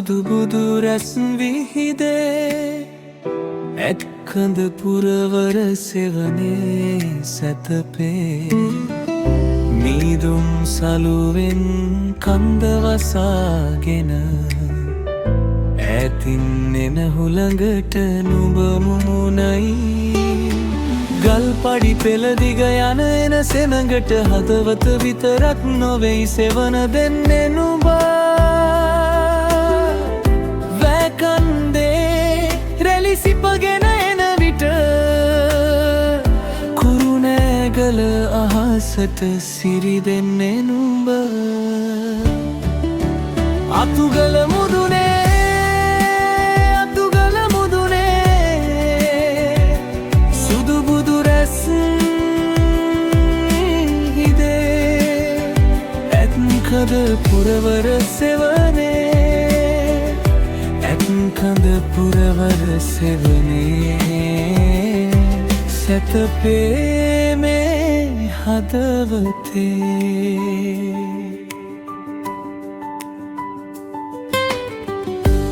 සුදු බුදු රැස් විහිදේ ඇත්කඳ පුරවර සෙවනේ සැතපේ මීදුම් සලුවෙන් කන්ද වසාගෙන ඈතින් එන හුළඟට නුඹ මුමුණයි ගල් පඩි පෙළ දිග යන එන සෙනඟට හදවත විතරක් නොවෙයි සෙවන දෙන්නේ නුඹ සිපගෙන එන විට කුරුණෑගල අහසට සිරි දෙන්නේ නුඹ අතුගල මුදුනේ සුදු බුදු රැස් හිදේ ඇත්කඳ පුරවර සෙවනේ කඳ පුරවර සෙවනේ සැතපේ මේ හදවතේ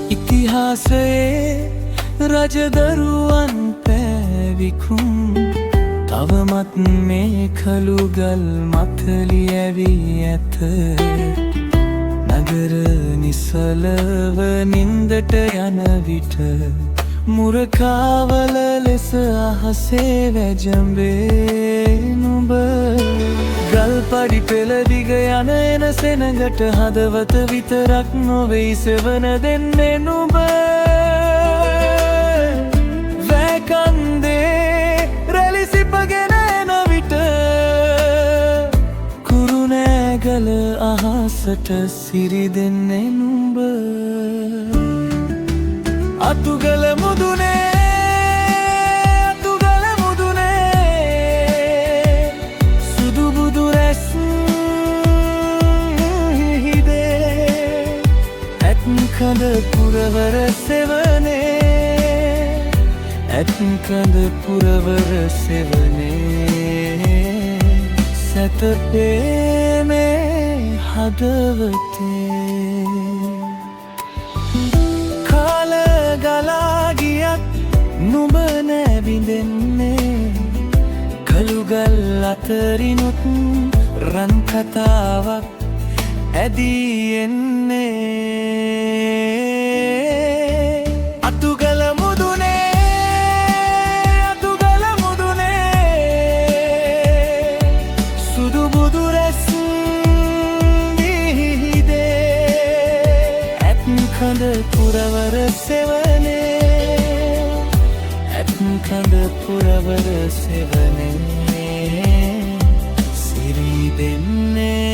ඉතිහාසයේ රජදරුවන් පැවිකුම් තවමත් මේ කළුගල් මත ලියැවී ඇත නගර නිසලව නින්දට යන විට මුරකාවල ලෙස අහසේ වැජඹේ නුඹ ගල් පඩි පෙළ දිග යන එන සෙනඟට හදවත විතරක් නොවෙයි සෙවන දෙන්නේ නුඹ වැකන්දේ රැලි සිපගෙන එන විට කුරුණෑගල අහසට සිරි දෙන්නේ නුඹ අතුගල මුදුනේ සුදු බුදු රැස් හිදේ ඇත්කඳ පුරවර සෙවනේ ඇත්කඳ පුරවර සෙවනේ සැතපේ මේ හදවතේ කාල ගලා ගියත් නුඹ නැවිඳෙන්නේ කළුගල් අතරිනුත් රන් කතාවක් ඇදී එන්නේ අතුගල මුදුනේ සුදු බුදු රැස් කඳ පුරවර සෙවනේ ඇත්කඳ පුරවර සෙවනේ සිරි දෙන්නේ